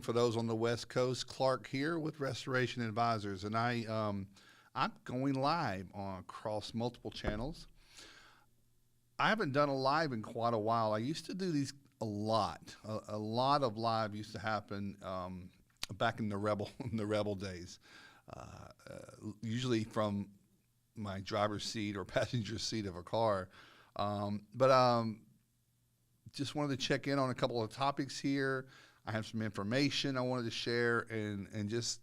For those on the West Coast, Klark here with Restoration Advisors, and I'm going live on across multiple channels. I haven't done a live in quite a while. I used to do these a lot. A lot of live used to happen back in the rebel days. Usually from my driver's seat or passenger seat of a car. But just wanted to check in on a couple of topics here. I have some information I wanted to share and just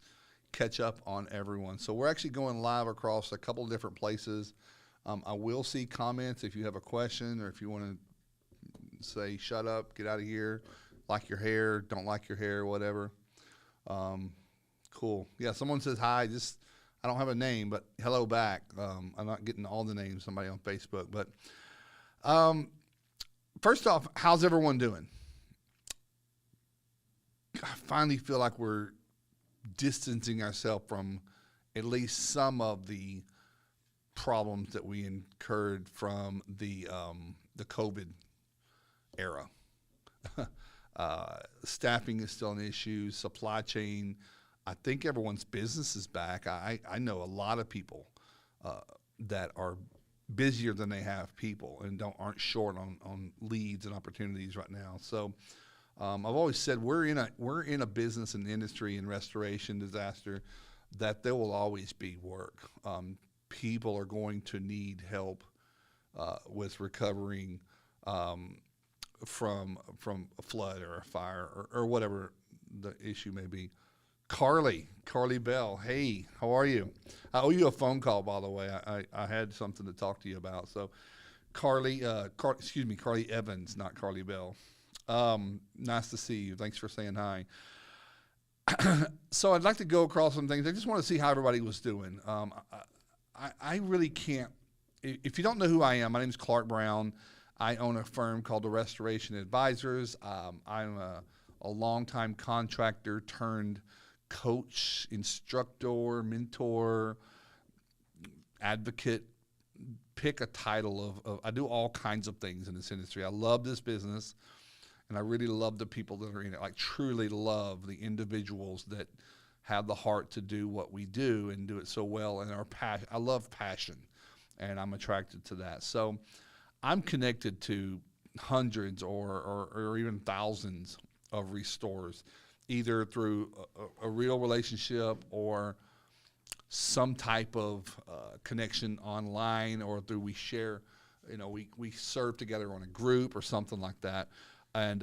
catch up on everyone. So we're actually going live across a couple of different places. I will see comments if you have a question or if you want to say, shut up, get out of here, like your hair, don't like your hair, whatever. Cool. Yeah, someone says hi. Just I don't have a name, but hello back. I'm not getting all the names, somebody on Facebook. But first off, how's everyone doing? I finally feel like we're distancing ourselves from at least some of the problems that we incurred from the COVID era. Staffing is still an issue. Supply chain. I think everyone's business is back. I know a lot of people that are busier than they have people and aren't short on leads and opportunities right now. So. I've always said we're in a business and industry in restoration disaster that there will always be work. People are going to need help with recovering from a flood or a fire or whatever the issue may be. Carly Bell, hey, how are you? I owe you a phone call, by the way. I had something to talk to you about. So, Carly Evans, not Carly Bell. Nice to see you. Thanks for saying hi. So I'd like to go across some things. I just want to see how everybody was doing. I really can't. If you don't know who I am, my name is Klark Brown. I own a firm called the Restoration Advisors. I'm a longtime contractor turned coach, instructor, mentor, advocate. Pick a title of I do all kinds of things in this industry. I love this business. And I really love the people that are in it. I truly love the individuals that have the heart to do what we do and do it so well. And I love passion, and I'm attracted to that. So I'm connected to hundreds or even thousands of restores, either through a real relationship or some type of connection online, or through we share, we serve together on a group or something like that. And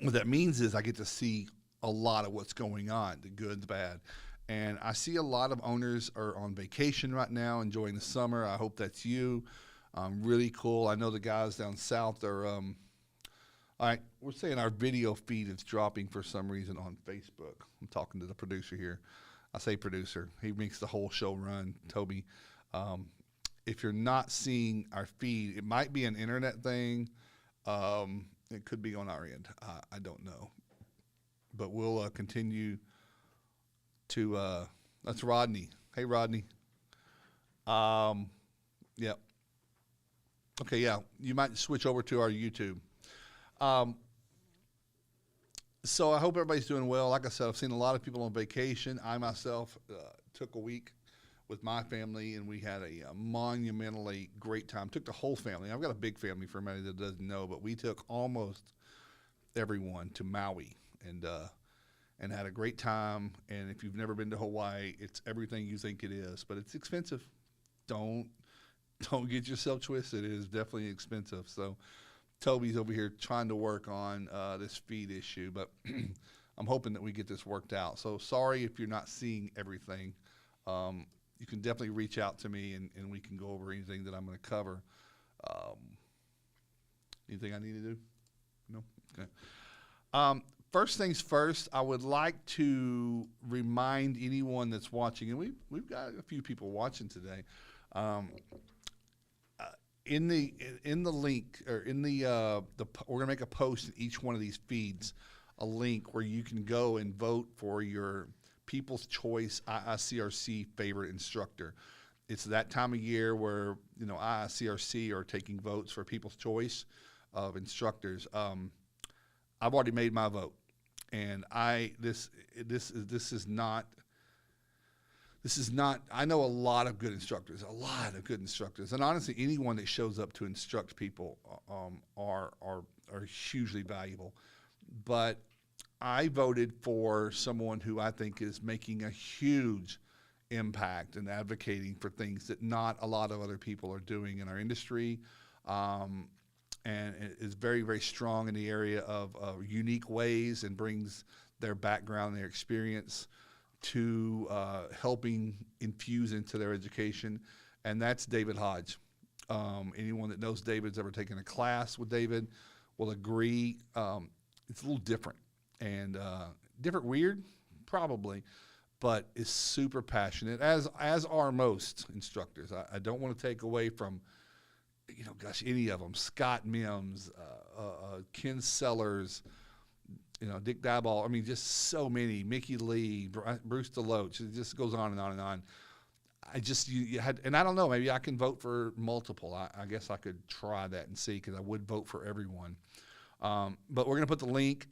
what that means is I get to see a lot of what's going on, the good, the bad. And I see a lot of owners are on vacation right now, enjoying the summer. I hope that's you. Really cool. I know the guys down south are, all right, we're saying our video feed is dropping for some reason on Facebook. I'm talking to the producer here. I say producer. He makes the whole show run, Toby. If you're not seeing our feed, it might be an internet thing. It could be on our end. I don't know. But we'll continue to, that's Rodney. Hey, Rodney. Yeah. Okay, yeah. You might switch over to our YouTube. So I hope everybody's doing well. Like I said, I've seen a lot of people on vacation. I myself took a week with my family, and we had a monumentally great time. Took the whole family. I've got a big family for anybody that doesn't know, but we took almost everyone to Maui and had a great time. And if you've never been to Hawaii, it's everything you think it is, but it's expensive. Don't get yourself twisted. It is definitely expensive. So Toby's over here trying to work on this feed issue, but I'm hoping that we get this worked out. So sorry if you're not seeing everything. You can definitely reach out to me, and we can go over anything that I'm going to cover. Anything I need to do? No? Okay. First things first, I would like to remind anyone that's watching, and we've got a few people watching today. In the link, or in the we're gonna make a post in each one of these feeds, a link where you can go and vote for your People's Choice IICRC favorite instructor. It's that time of year where IICRC are taking votes for People's Choice of instructors. I've already made my vote. And this is not. I know a lot of good instructors, and honestly, anyone that shows up to instruct people are hugely valuable. But I voted for someone who I think is making a huge impact and advocating for things that not a lot of other people are doing in our industry, and is very, very strong in the area of unique ways, and brings their background, their experience to helping infuse into their education, and that's David Hodge. Anyone that knows David's ever taken a class with David will agree it's a little different, and different, weird, probably, but is super passionate, as are most instructors. I don't want to take away from, any of them. Scott Mims, Ken Sellers, Dick Dieball. I mean, just so many. Mickey Lee, Bruce DeLoach. It just goes on and on and on. You had, and I don't know, maybe I can vote for multiple. I guess I could try that and see, because I would vote for everyone. But we're going to put the link.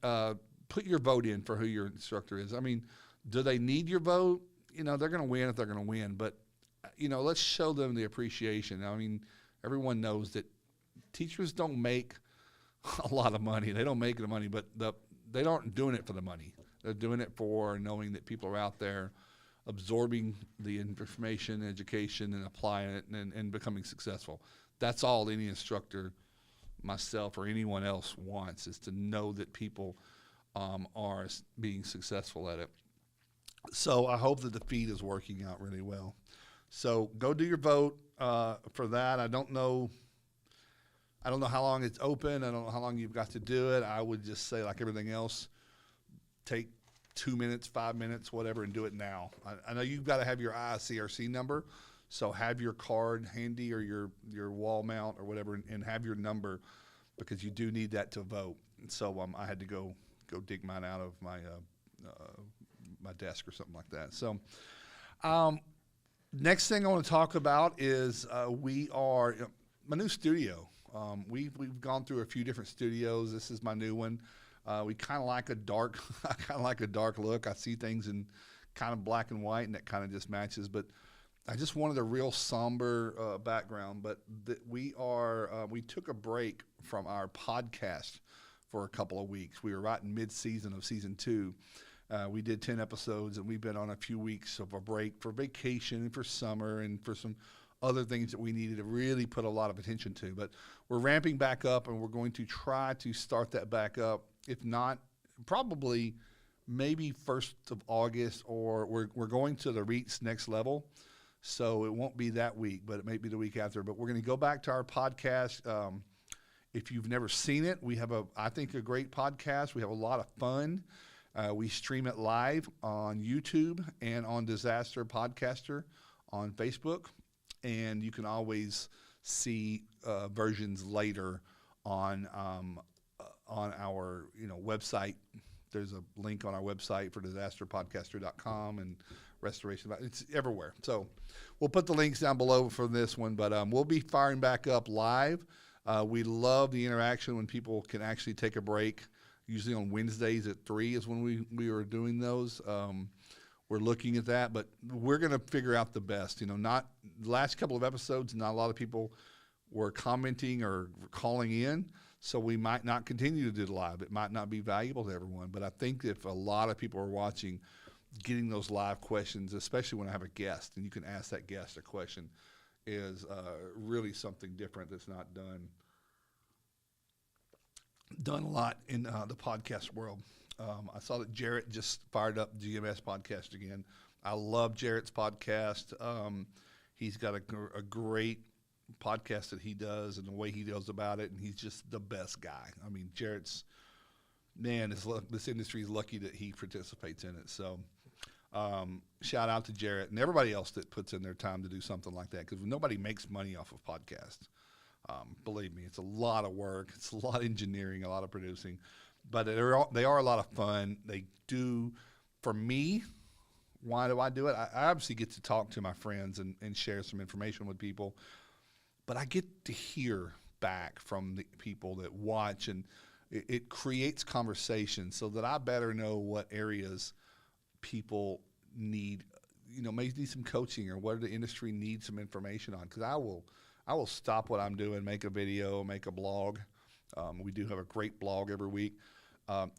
Put your vote in for who your instructor is. I mean, do they need your vote? They're going to win if they're going to win. But, let's show them the appreciation. I mean, everyone knows that teachers don't make a lot of money. They don't make the money, but they aren't doing it for the money. They're doing it for knowing that people are out there absorbing the information, education, and applying it and becoming successful. That's all any instructor, myself or anyone else, wants, is to know that people are being successful at it. So I hope that the feed is working out really well. So go do your vote for that. I don't know how long it's open. I don't know how long you've got to do it. I would just say, like everything else, take 2 minutes, 5 minutes, whatever, and do it now. I know you've got to have your IICRC number, so have your card handy, or your wall mount or whatever, and have your number, because you do need that to vote. And so I had to go dig mine out of my my desk or something like that. So next thing I want to talk about is my new studio. We've gone through a few different studios. This is my new one. We kind of like a dark, I kind of like a dark look. I see things in kind of black and white, and that kind of just matches. But I just wanted a real somber background. But we took a break from our podcast for a couple of weeks. We were right in mid-season of season 2. We did 10 episodes, and we've been on a few weeks of a break for vacation and for summer and for some other things that we needed to really put a lot of attention to. But we're ramping back up, and we're going to try to start that back up. If not, probably maybe 1st of August, or we're going to the REIT's next level. So it won't be that week, but it may be the week after. But we're going to go back to our podcast. If you've never seen it, we have I think a great podcast. We have a lot of fun. We stream it live on YouTube and on Disaster Podcaster on Facebook. And you can always see versions later on our website. There's a link on our website for disasterpodcaster.com and restoration. It's everywhere. So we'll put the links down below for this one, but we'll be firing back up live. We love the interaction when people can actually take a break. Usually on Wednesdays at 3 is when we are doing those. We're looking at that, but we're going to figure out the best. Not the last couple of episodes, not a lot of people were commenting or calling in, so we might not continue to do it live. It might not be valuable to everyone, but I think if a lot of people are watching, getting those live questions, especially when I have a guest, and you can ask that guest a question, is really something different that's not done a lot in the podcast world. I saw that Jarrett just fired up GMS podcast again. I love Jarrett's podcast. He's got a great podcast that he does, and the way he goes about it, and he's just the best guy. I mean, Jarrett's, man, this industry is lucky that he participates in it. So shout out to Jarrett and everybody else that puts in their time to do something like that, because nobody makes money off of podcasts. Believe me, it's a lot of work. It's a lot of engineering, a lot of producing. But they are a lot of fun. They do, for me, why do I do it? I obviously get to talk to my friends and share some information with people. But I get to hear back from the people that watch. And it creates conversation so that I better know what areas people need, may need some coaching, or what the industry needs some information on. Because I will stop what I'm doing, make a video, make a blog. We do have a great blog every week,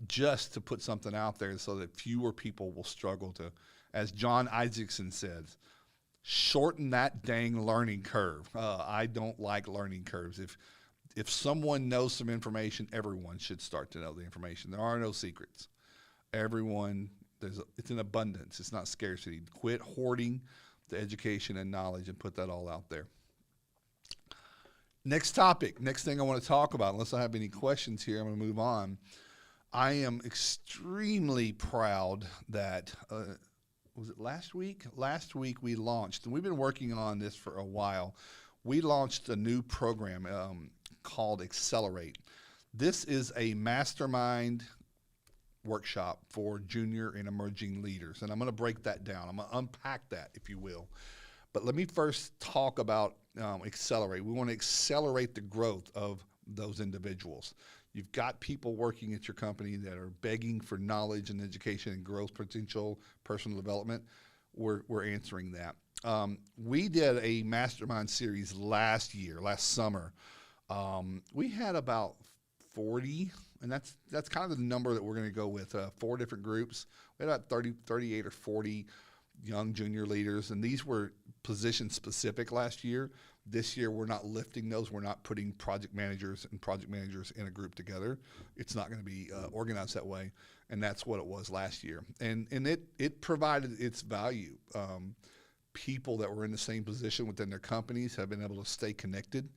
just to put something out there so that fewer people will struggle to, as John Isaacson says, shorten that dang learning curve. I don't like learning curves. If someone knows some information, everyone should start to know the information. There are no secrets. Everyone, it's an abundance. It's not scarcity. Quit hoarding the education and knowledge and put that all out there. Next topic, next thing I want to talk about, unless I have any questions here, I'm going to move on. I am extremely proud that, was it last week? Last week we launched, and we've been working on this for a while. We launched a new program called Accelerate. This is a mastermind workshop for junior and emerging leaders, and I'm going to break that down. I'm going to unpack that, if you will. But let me first talk about Accelerate. We want to accelerate the growth of those individuals. You've got people working at your company that are begging for knowledge and education and growth potential, personal development. We're answering that. We did a mastermind series last summer. We had about 40, and that's kind of the number that we're going to go with, 4 different groups. We had about 38 or 40 young junior leaders, and these were position specific last year. This year, we're not lifting those. We're not putting project managers in a group together. It's not going to be organized that way, and that's what it was last year. And it provided its value. People that were in the same position within their companies have been able to stay connected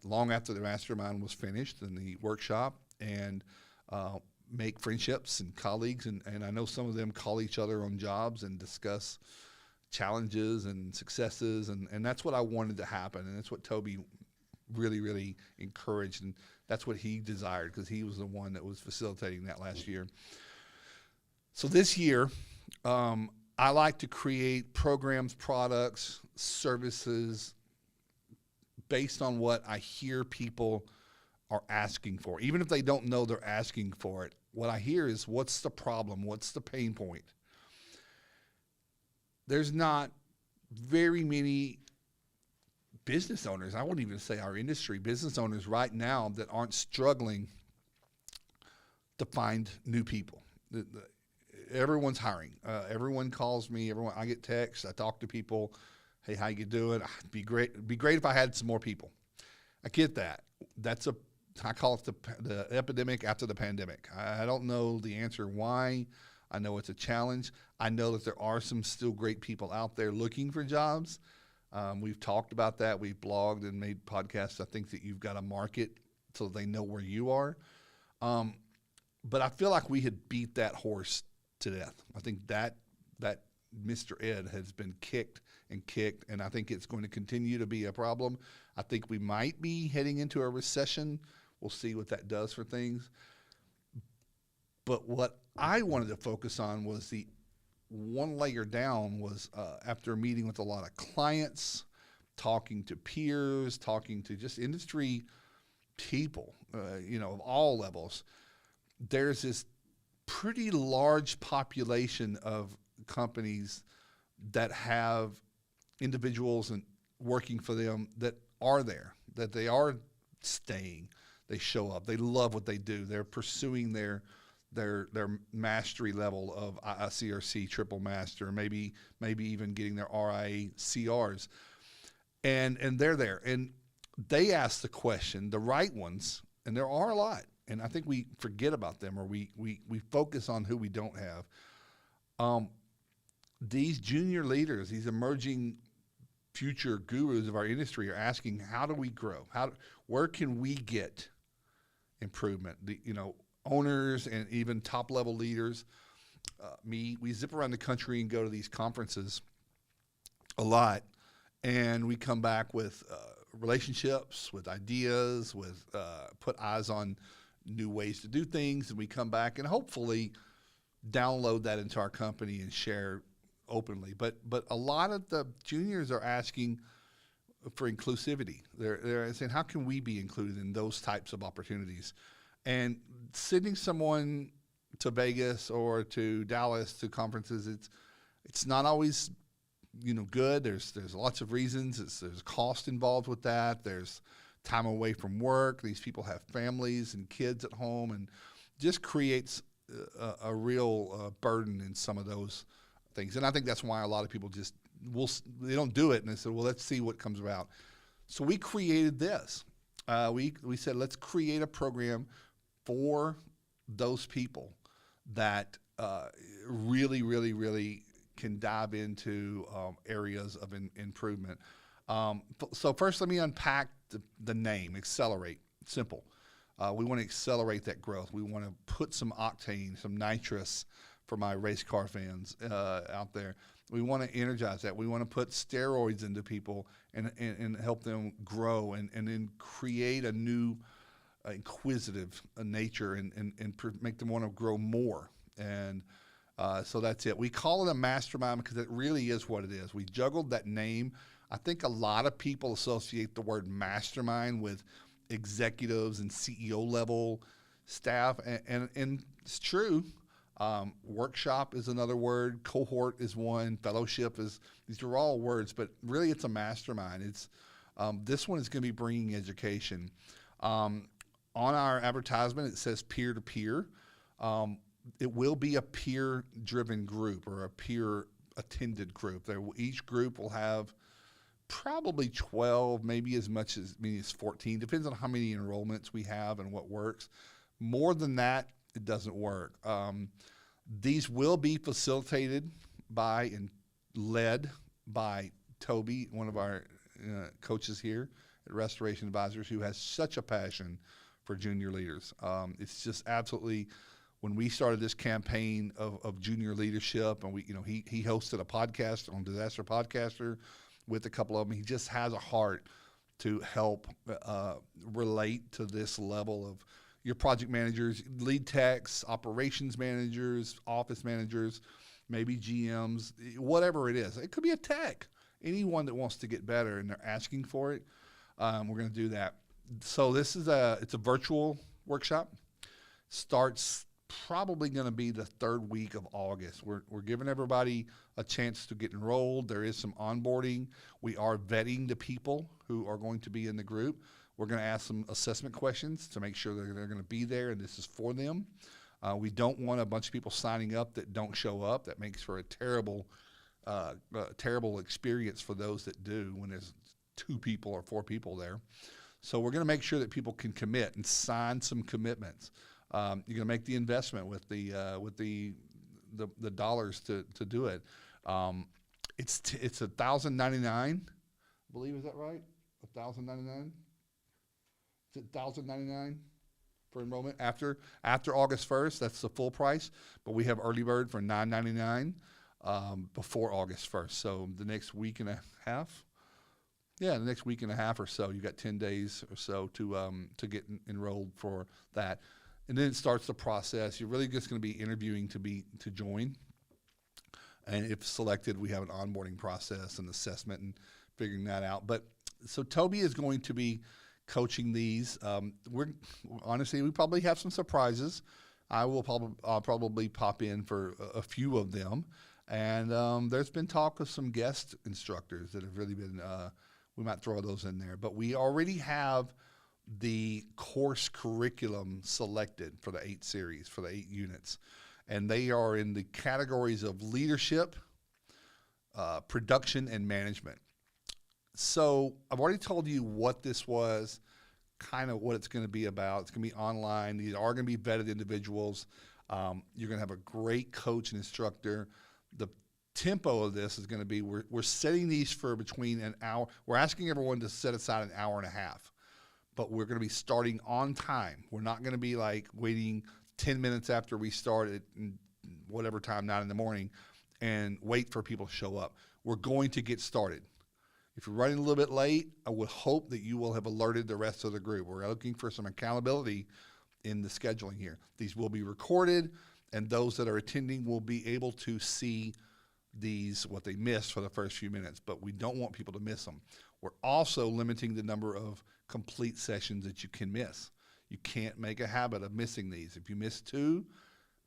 long after the mastermind was finished and the workshop, and make friendships and colleagues. And I know some of them call each other on jobs and discuss challenges and successes, and that's what I wanted to happen, and that's what Toby really, really encouraged, and that's what he desired, because he was the one that was facilitating that last year. So this year, I like to create programs, products, services based on what I hear people are asking for. Even if they don't know they're asking for it, what I hear is, what's the problem? What's the pain point? There's not very many business owners, I wouldn't even say our industry, business owners right now that aren't struggling to find new people. Everyone's hiring. Everyone calls me. I get texts. I talk to people. Hey, how you doing? It'd be great if I had some more people. I get that. I call it the epidemic after the pandemic. I don't know the answer why. I know it's a challenge. I know that there are some still great people out there looking for jobs. We've talked about that. We've blogged and made podcasts. I think that you've got to market so they know where you are. But I feel like we had beat that horse to death. I think that Mr. Ed has been kicked, and I think it's going to continue to be a problem. I think we might be heading into a recession. We'll see what that does for things. But what I wanted to focus on was the one layer down was after meeting with a lot of clients, talking to peers, talking to just industry people, of all levels. There's this pretty large population of companies that have individuals and working for them that are there, that they are staying, they show up, they love what they do, they're pursuing their mastery level of IICRC triple master, maybe even getting their RICRs, and they're there, and they ask the question, the right ones, and there are a lot, and I think we forget about them, or we focus on who we don't have. These junior leaders, these emerging future gurus of our industry are asking, how do we grow? Where can we get improvement? Owners and even top level leaders, we zip around the country and go to these conferences a lot, and we come back with relationships, with ideas, with put eyes on new ways to do things, and we come back and hopefully download that into our company and share openly. But a lot of the juniors are asking for inclusivity. They're saying, how can we be included in those types of opportunities? And sending someone to Vegas or to Dallas to conferences, it's not always good. There's lots of reasons. There's cost involved with that. There's time away from work. These people have families and kids at home, and just creates a real burden in some of those things. And I think that's why a lot of people they don't do it, and they said, well, let's see what comes about. So we created this. We said, let's create a program for those people that really, really, really can dive into areas of improvement. So first, let me unpack the name, Accelerate. Simple. We want to accelerate that growth. We want to put some octane, some nitrous for my race car fans out there. We want to energize that. We want to put steroids into people and help them grow and then create a new inquisitive nature and make them want to grow more. And so that's it. We call it a mastermind because it really is what it is. We juggled that name. I think a lot of people associate the word mastermind with executives and CEO level staff, and it's true. Workshop is another word. Cohort is one. Fellowship is. These are all words, but really it's a mastermind. It's this one is going to be bringing education. On our advertisement, it says peer-to-peer. It will be a peer-driven group or a peer-attended group. Each group will have probably 12, maybe as much as many as 14. Depends on how many enrollments we have and what works. More than that, it doesn't work. These will be facilitated by and led by Toby, one of our coaches here at Restoration Advisors, who has such a passion for junior leaders. It's just absolutely, when we started this campaign of junior leadership, and he hosted a podcast on Disaster Podcaster with a couple of them. He just has a heart to help relate to this level of your project managers, lead techs, operations managers, office managers, maybe GMs, whatever it is. It could be a tech. Anyone that wants to get better and they're asking for it, we're going to do that. So this is it's a virtual workshop. Starts probably going to be the third week of August. We're giving everybody a chance to get enrolled. There is some onboarding. We are vetting the people who are going to be in the group. We're going to ask some assessment questions to make sure that they're going to be there and this is for them. We don't want a bunch of people signing up that don't show up. That makes for a terrible experience for those that do when there's 2 people or 4 people there. So we're going to make sure that people can commit and sign some commitments. You're going to make the investment with the dollars to do it. It's $1,099. I believe, is that right? $1,099. Is it $1,099 for enrollment after August 1st? That's the full price. But we have early bird for $999 before August 1st. So the next week and a half. Yeah, the next week and a half or so. You got 10 days or so to get enrolled for that. And then it starts the process. You're really just going to be interviewing to join. And if selected, we have an onboarding process and assessment and figuring that out. But so Toby is going to be coaching these. Honestly, we probably have some surprises. I'll probably pop in for a few of them. And there's been talk of some guest instructors that have really been, we might throw those in there. But we already have the course curriculum selected for the 8 series, for the 8 units. And they are in the categories of leadership, production, and management. So I've already told you what this was, kind of what it's going to be about. It's going to be online. These are going to be vetted individuals. You're going to have a great coach and instructor. The tempo of this is going to be, we're setting these for between an hour. We're asking everyone to set aside an hour and a half. But we're going to be starting on time. We're not going to be like waiting 10 minutes after we start at whatever time, 9 in the morning, and wait for people to show up. We're going to get started. If you're running a little bit late, I would hope that you will have alerted the rest of the group. We're looking for some accountability in the scheduling here. These will be recorded, and those that are attending will be able to see these, what they missed for the first few minutes, but we don't want people to miss them. We're also limiting the number of complete sessions that you can miss. You can't make a habit of missing these. If you miss 2,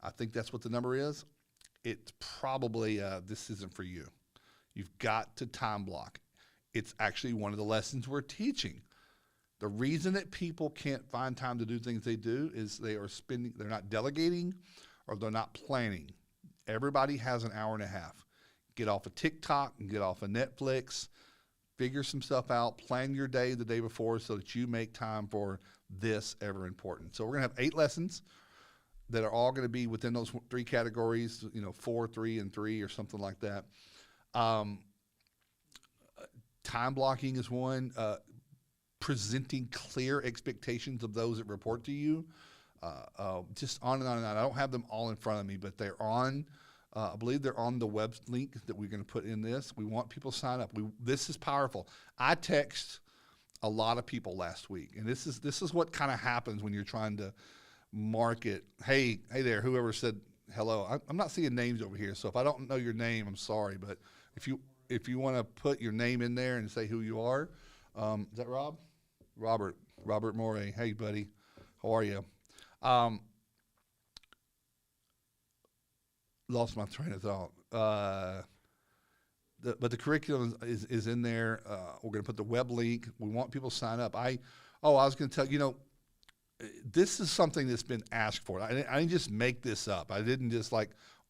I think that's what the number is, it's probably this isn't for you. You've got to time block. It's actually one of the lessons we're teaching. The reason that people can't find time to do things they do is they're not delegating, or they're not planning. Everybody has an hour and a half. Get off of TikTok and get off of Netflix. Figure some stuff out. Plan your day the day before so that you make time for this ever important. So we're going to have 8 lessons that are all going to be within those 3 categories, 4, 3, and 3 or something like that. Time blocking is one. Presenting clear expectations of those that report to you. Just on and on and on. I don't have them all in front of me, but they're on. I believe they're on the web link that we're going to put in this. We want people to sign up. This is powerful. I text a lot of people last week, and this is what kind of happens when you're trying to market. Hey there, whoever said hello. I'm not seeing names over here, so if I don't know your name, I'm sorry. But if you want to put your name in there and say who you are, is that Rob? Robert Morey. Hey, buddy, how are you? Lost my train of thought. But the curriculum is in there. We're going to put the web link. We want people to sign up. I was going to tell you, this is something that's been asked for. I didn't just make this up. I didn't just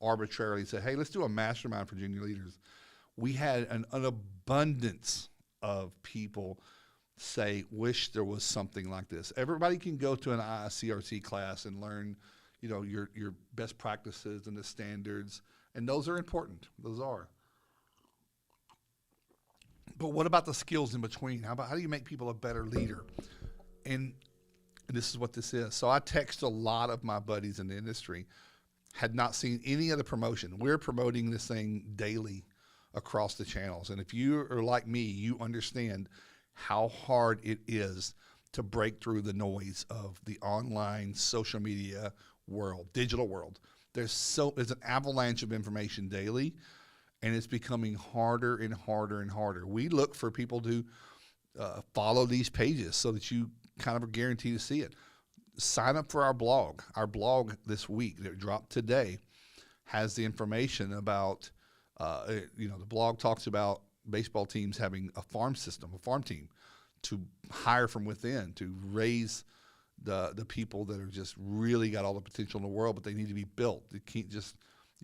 arbitrarily say, hey, let's do a mastermind for junior leaders. We had an abundance of people say, wish there was something like this. Everybody can go to an IICRC class and learn, your best practices and the standards, and those are important. Those are. But what about the skills in between? How do you make people a better leader? And this is what this is. So I text a lot of my buddies in the industry, had not seen any other promotion. We're promoting this thing daily across the channels. And if you are like me, you understand how hard it is to break through the noise of the online social media world, digital world. There's an avalanche of information daily, and it's becoming harder and harder and harder. We look for people to follow these pages so that you kind of are guaranteed to see it. Sign up for our blog. Our blog this week that dropped today has the information about, the blog talks about baseball teams having a farm team to hire from within, to raise the people that are just really got all the potential in the world, but they need to be built. You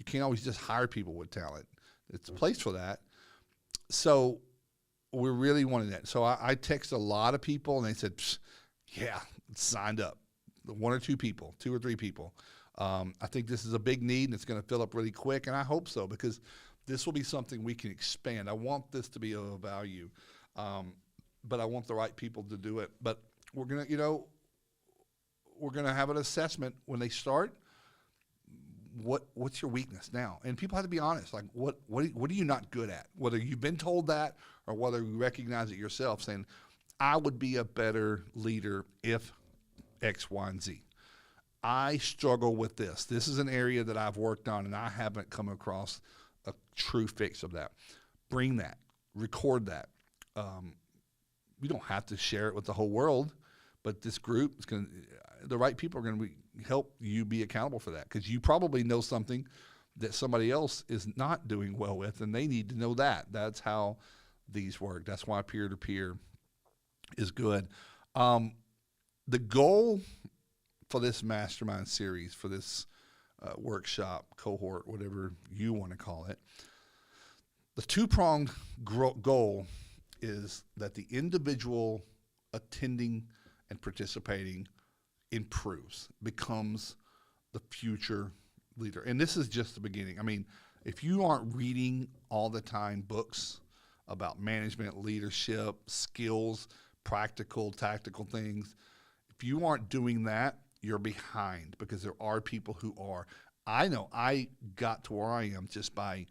can't always just hire people with talent. It's a place for that. So we're really wanting that. So I text a lot of people, and they said, yeah, signed up. 1 or 2 people, 2 or 3 people. I think this is a big need, and it's going to fill up really quick, and I hope so, because this will be something we can expand. I want this to be of value, but I want the right people to do it. But we're going to have an assessment when they start. What's your weakness now? And people have to be honest. What are you not good at? Whether you've been told that or whether you recognize it yourself, saying, I would be a better leader if X, Y, and Z. I struggle with this. This is an area that I've worked on, and I haven't come across a true fix of that. Bring that. Record that. You don't have to share it with the whole world, but this group is going to, the right people are going to help you be accountable for that, because you probably know something that somebody else is not doing well with, and they need to know that. That's how these work. That's why peer-to-peer is good. The goal for this mastermind series, for this workshop, cohort, whatever you want to call it, the two-pronged goal is that the individual attending and participating improves, becomes the future leader. And this is just the beginning. I mean, if you aren't reading all the time books about management, leadership, skills, practical, tactical things, if you aren't doing that, you're behind, because there are people who are. I know I got to where I am just by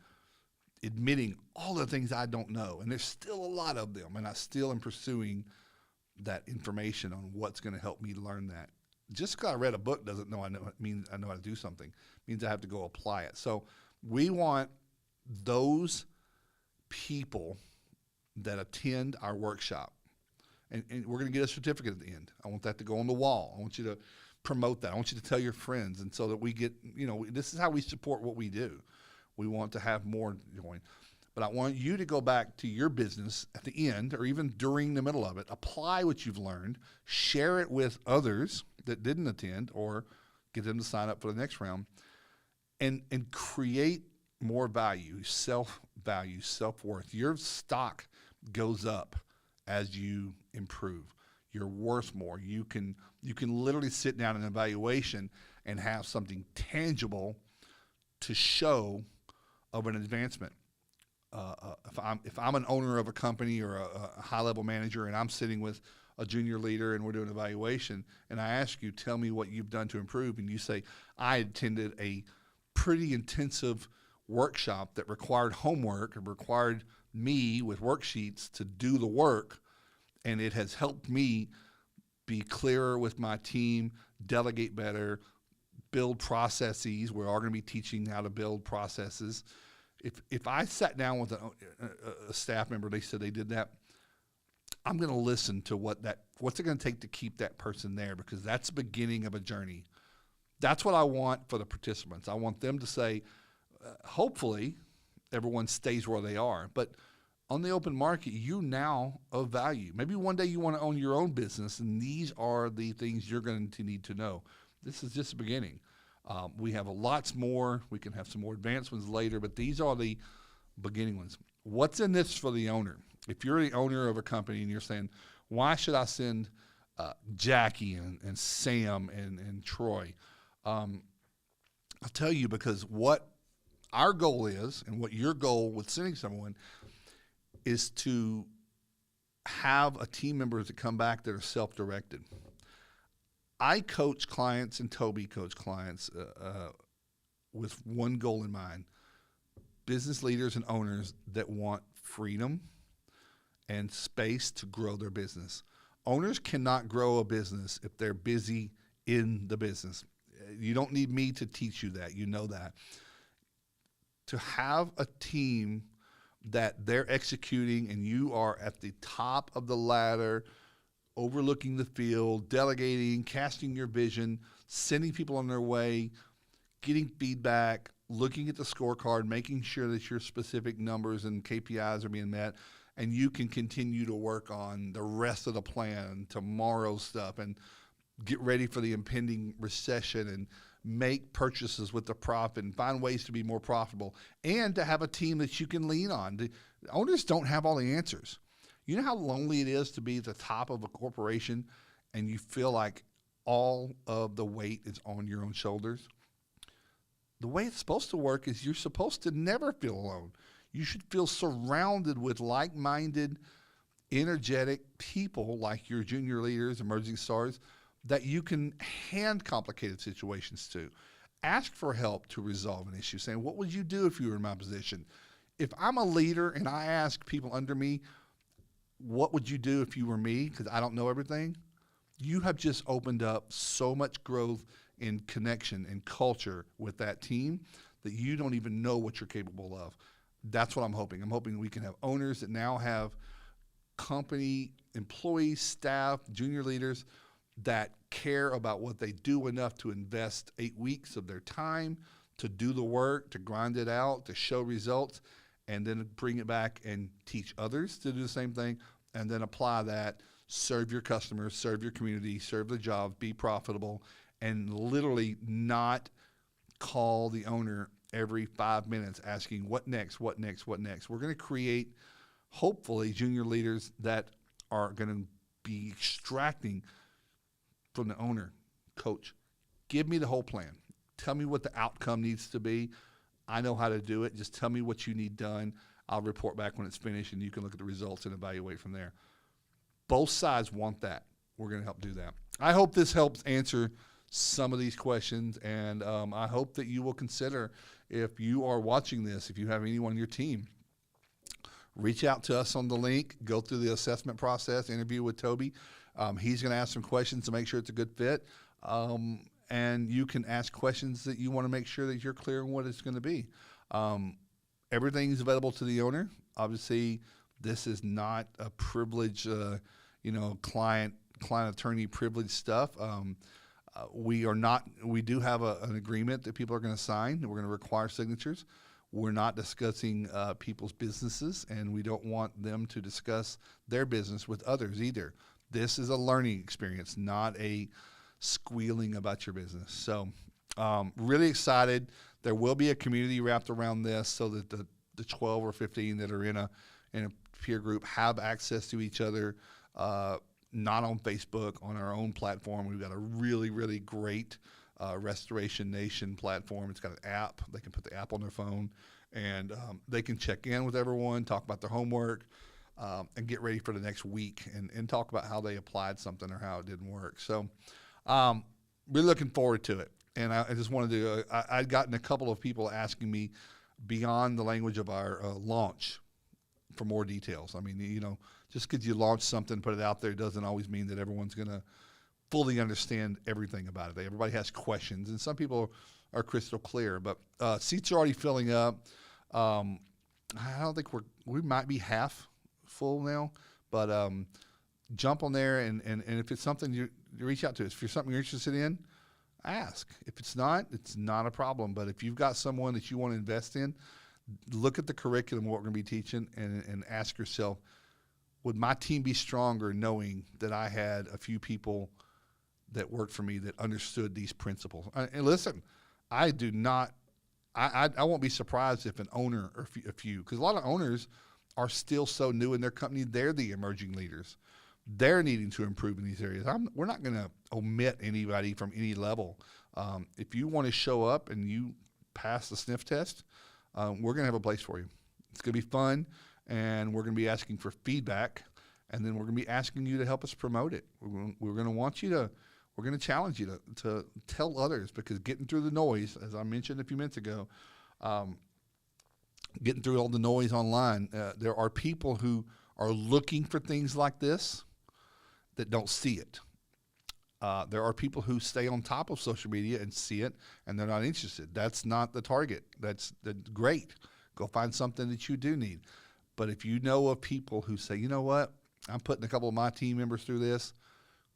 admitting all the things I don't know, and there's still a lot of them, and I still am pursuing that information on what's going to help me learn that. Just because I read a book doesn't mean I know how to do something. It means I have to go apply it. So we want those people that attend our workshop, and we're going to get a certificate at the end. I want that to go on the wall. I want you to promote that. I want you to tell your friends, and so that we get, this is how we support what we do. We want to have more going. But I want you to go back to your business at the end or even during the middle of it, apply what you've learned, share it with others that didn't attend, or get them to sign up for the next round, and create more value, self-value, self-worth. Your stock goes up as you improve. You're worth more. You can literally sit down in an evaluation and have something tangible to show of an advancement. If I'm an owner of a company or a high-level manager, and I'm sitting with a junior leader and we're doing an evaluation, and I ask you, tell me what you've done to improve, and you say, I attended a pretty intensive workshop that required homework and required me with worksheets to do the work, and it has helped me be clearer with my team, delegate better, build processes. We're all going to be teaching how to build processes. If I sat down with a staff member, they said they did that, I'm going to listen to what's it going to take to keep that person there, because that's the beginning of a journey. That's what I want for the participants. I want them to say, hopefully everyone stays where they are, but on the open market, you now of value. Maybe one day you want to own your own business, and these are the things you're going to need to know. This is just the beginning. We have lots more. We can have some more advanced ones later, but these are the beginning ones. What's in this for the owner? If you're the owner of a company and you're saying, why should I send Jackie and Sam and Troy? I'll tell you, because what our goal is, and what your goal with sending someone is, to have a team members that come back that are self-directed. I coach clients, and Toby coach clients with one goal in mind: business leaders and owners that want freedom and space to grow their business. Owners cannot grow a business if they're busy in the business. You don't need me to teach you that. You know that. To have a team that they're executing and you are at the top of the ladder, overlooking the field, delegating, casting your vision, sending people on their way, getting feedback, looking at the scorecard, making sure that your specific numbers and KPIs are being met, and you can continue to work on the rest of the plan, tomorrow's stuff, and get ready for the impending recession, and make purchases with the profit and find ways to be more profitable, and to have a team that you can lean on. The owners don't have all the answers. You know how lonely it is to be at the top of a corporation and you feel like all of the weight is on your own shoulders? The way it's supposed to work is you're supposed to never feel alone. You should feel surrounded with like-minded, energetic people like your junior leaders, emerging stars, that you can hand complicated situations to. Ask for help to resolve an issue, saying, what would you do if you were in my position? If I'm a leader and I ask people under me, what would you do if you were me? Because I don't know everything. You have just opened up so much growth in connection and culture with that team that you don't even know what you're capable of. That's what I'm hoping. I'm hoping we can have owners that now have company employees, staff, junior leaders that care about what they do enough to invest 8 weeks of their time to do the work, to grind it out, to show results, and then bring it back and teach others to do the same thing, and then apply that, serve your customers, serve your community, serve the job, be profitable, and literally not call the owner every 5 minutes asking what next, what next, what next. We're going to create, hopefully, junior leaders that are going to be extracting from the owner. Coach, give me the whole plan. Tell me what the outcome needs to be. I know how to do it. Just tell me what you need done. I'll report back when it's finished, and you can look at the results and evaluate from there. Both sides want that. We're going to help do that. I hope this helps answer some of these questions, and I hope that you will consider, if you are watching this, if you have anyone on your team, reach out to us on the link, go through the assessment process, interview with Toby. He's going to ask some questions to make sure it's a good fit. And you can ask questions that you want to make sure that you're clear on what it's going to be. Everything is available to the owner. Obviously, this is not a privilege, client attorney privilege stuff. We do have an agreement that people are going to sign. We're going to require signatures. We're not discussing people's businesses, and we don't want them to discuss their business with others either. This is a learning experience, not a squealing about your business. So really excited. There will be a community wrapped around this so that the 12 or 15 that are in a peer group have access to each other, not on Facebook, on our own platform. We've got a really, really great Restoration Nation platform. It's got an app. They can put the app on their phone, and they can check in with everyone, talk about their homework, and get ready for the next week and talk about how they applied something or how it didn't work. So we're looking forward to it. And I just wanted to, I'd gotten a couple of people asking me beyond the language of our launch for more details. I mean, just because you launch something, put it out there, doesn't always mean that everyone's going to fully understand everything about it. Everybody has questions, and some people are crystal clear. But seats are already filling up. I don't think we might be half full now, but jump on there, and if it's something you reach out to us. If you're something you're interested in, ask. If it's not a problem. But if you've got someone that you want to invest in, look at the curriculum, what we're going to be teaching, and ask yourself, would my team be stronger knowing that I had a few people that worked for me that understood these principles? And listen, I won't be surprised if an owner or a few, because a lot of owners are still so new in their company, they're the emerging leaders. They're needing to improve in these areas. We're not going to omit anybody from any level. If you want to show up and you pass the sniff test, we're going to have a place for you. It's going to be fun, and we're going to be asking for feedback, and then we're going to be asking you to help us promote it. We're going to challenge you to tell others, because getting through the noise, as I mentioned a few minutes ago, getting through all the noise online, there are people who are looking for things like this that don't see it. There are people who stay on top of social media and see it, and they're not interested. That's not the target. That's great. Go find something that you do need. But if you know of people who say, you know what, I'm putting a couple of my team members through this,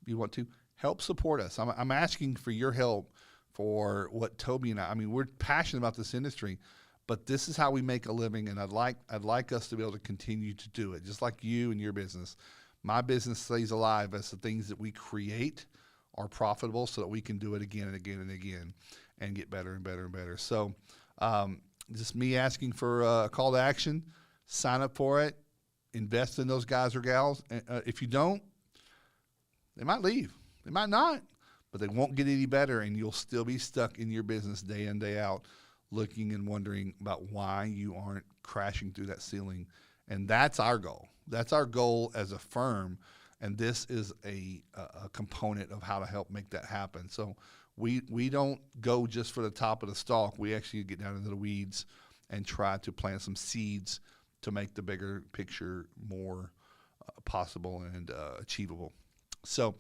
you want to help support us. I'm asking for your help for what Toby and I mean, we're passionate about this industry, but this is how we make a living, and I'd like us to be able to continue to do it, just like you and your business. My business stays alive as the things that we create are profitable, so that we can do it again and again and again and get better and better and better. So just me asking for a call to action. Sign up for it. Invest in those guys or gals. If you don't, they might leave. They might not, but they won't get any better, and you'll still be stuck in your business day in, day out, looking and wondering about why you aren't crashing through that ceiling. And that's our goal. That's our goal as a firm, and this is a component of how to help make that happen. So we don't go just for the top of the stalk. We actually get down into the weeds and try to plant some seeds to make the bigger picture more possible and achievable. So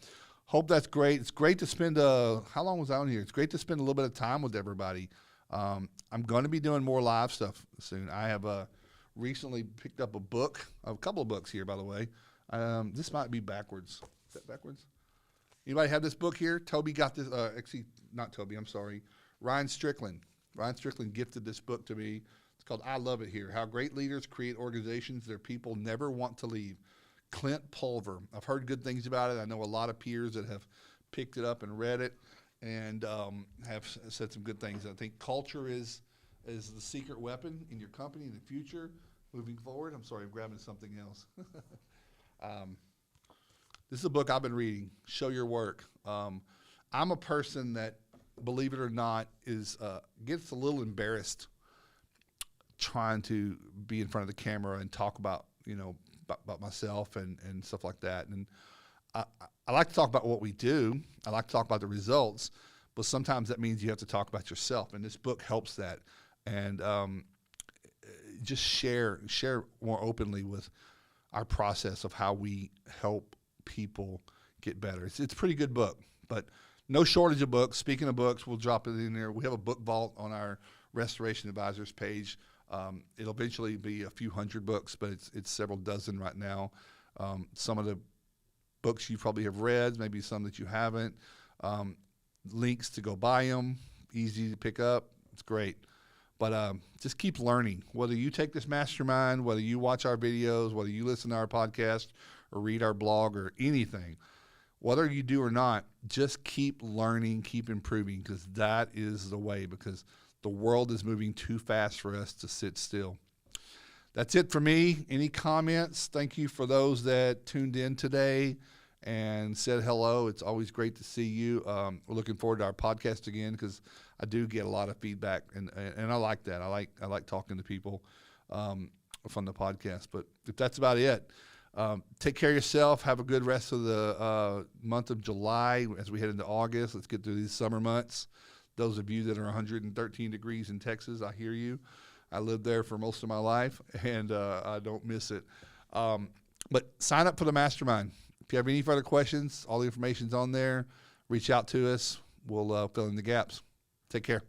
hope that's great. It's great to spend how long was I on here? It's great to spend a little bit of time with everybody. I'm going to be doing more live stuff soon. I have recently picked up a couple of books here, by the way. This might be backwards. Is that backwards? Anybody have this book here? Toby got this. Actually, not Toby. I'm sorry. Ryan Strickland. Ryan Strickland gifted this book to me. It's called I Love It Here, How Great Leaders Create Organizations Their People Never Want to Leave. Clint Pulver. I've heard good things about it. I know a lot of peers that have picked it up and read it and have said some good things. I think culture is the secret weapon in your company in the future. Moving forward, I'm sorry, I'm grabbing something else. This is a book I've been reading, Show Your Work. I'm a person that, believe it or not, gets a little embarrassed trying to be in front of the camera and talk about myself and stuff like that. And I like to talk about what we do. I like to talk about the results, but sometimes that means you have to talk about yourself, and this book helps that. And just share more openly with our process of how we help people get better. It's a pretty good book, but no shortage of books. Speaking of books, we'll drop it in there. We have a book vault on our Restoration Advisors page. It'll eventually be a few hundred books, but it's several dozen right now. Some of the books you probably have read, maybe some that you haven't, links to go buy them, easy to pick up. It's great. But just keep learning. Whether you take this mastermind, whether you watch our videos, whether you listen to our podcast or read our blog or anything, whether you do or not, just keep learning, keep improving, because that is the way, because the world is moving too fast for us to sit still. That's it for me. Any comments? Thank you for those that tuned in today and said hello. It's always great to see you. We're looking forward to our podcast again, because I do get a lot of feedback, and I like that. I like talking to people from the podcast. But if that's about it, take care of yourself. Have a good rest of the month of July as we head into August. Let's get through these summer months. Those of you that are 113 degrees in Texas, I hear you. I lived there for most of my life, and I don't miss it. But sign up for the Mastermind. If you have any further questions, all the information's on there. Reach out to us. We'll fill in the gaps. Take care.